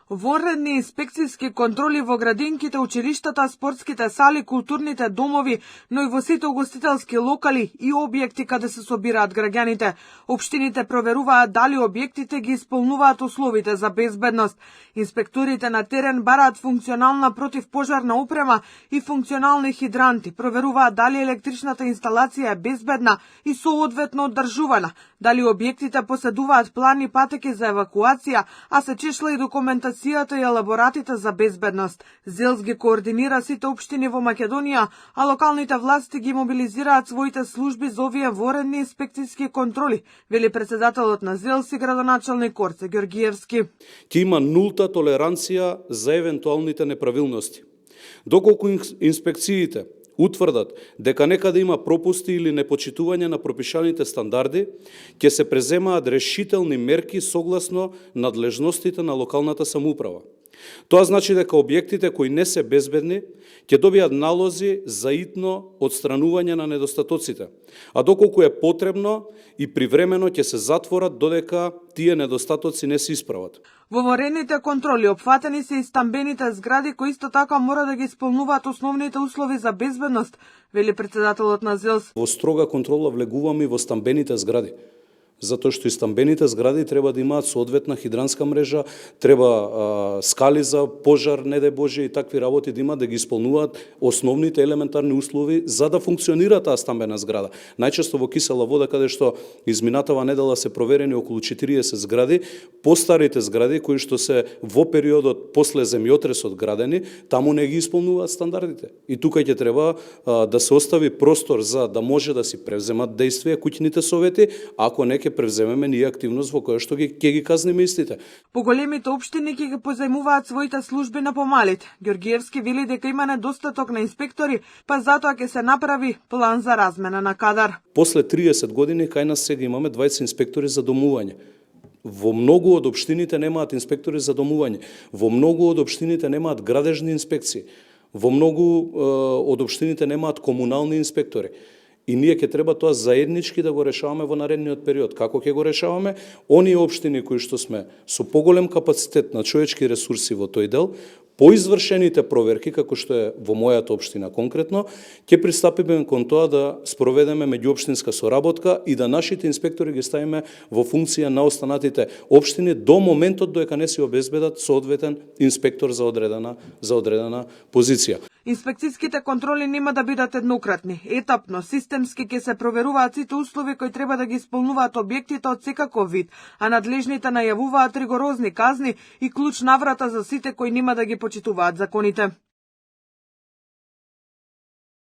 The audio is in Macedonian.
Вонредни инспекцијски контроли во градинките, училиштата, спортските сали, културните домови, но и во сите угостителски локали и објекти каде се собираат граѓаните. Општините проверуваат дали објектите ги исполнуваат условите за безбедност. Инспекторите на терен бараат функционална противпожарна опрема и функционални хидранти, проверуваат дали електричната инсталација е безбедна и соодветно одржувана, дали објектите поседуваат плани патеки за евакуација, а се чешла и документацијата и елаборатите за безбедност. ЗЕЛС ги координира сите општини во Македонија, а локалните власти ги мобилизираат своите служби за овие воредни инспекцијски контроли, вели председателот на ЗЕЛС и градоначалник Корце Ѓоргиевски. Ќе има нулта толеранција за евентуалните неправилности. Доколку инспекциите утврдат дека некаде има пропусти или непочитување на пропишаните стандарди, ќе се преземаат решителни мерки согласно надлежностите на локалната самоуправа. Тоа значи дека објектите кои не се безбедни ќе добијат налози за итно отстранување на недостатоците, а доколку е потребно и привремено ќе се затворат додека тие недостатоци не се исправат. Во ворените контроли опфатени се и стамбените згради кои исто така мора да ги исполнуваат основните услови за безбедност, вели председателот на ЗЕЛС. Во строга контрола влегуваме и во стамбените згради, затоа што и стамбените згради треба да имаат соодветна хидранска мрежа, треба скали за пожар, не дај Боже, и такви работи да имаат, да ги исполнуваат основните елементарни услови за да функционира таа стамбена зграда. Најчесто во Кисела Вода, каде што изминатава недела се проверени околу 40 згради, постарите згради кои што се во периодот после земјотресот градени, таму не ги исполнуваат стандардите. И тука ќе треба да се остави простор за да може да си превземат дејствија куќните совети, ако не ќе превземеме ние активност во која што ќе ги казниме истите. Поголемите општини ќе ги позајмуваат своите служби на помалите. Ѓоргиевски вели дека има недостаток на инспектори, па затоа ќе се направи план за размена на кадар. После 30 години кај нас сега имаме 20 инспектори за домување. Во многу од општините немаат инспектори за домување. Во многу од општините немаат градежни инспекции. Во многу од општините немаат комунални инспектори. И ние ќе треба тоа заеднички да го решаваме во наредниот период. Како ќе го решаваме? Оние општини кои што сме со поголем капацитет на човечки ресурси во тој дел, по извршените проверки, како што е во мојата општина конкретно, ќе пристапиме кон тоа да спроведеме меѓуопштинска соработка и да нашите инспектори ги ставиме во функција на останатите општини до моментот додека не се обезбедат соодветен инспектор за одредена позиција. Инспекцијските контроли нема да бидат еднократни. Етапно, системски ќе се проверуваат сите услови кои треба да ги исполнуваат објектите од секаков вид, а надлежните најавуваат ригорозни казни и клуч наврата за сите кои нема да ги почитуваат законите.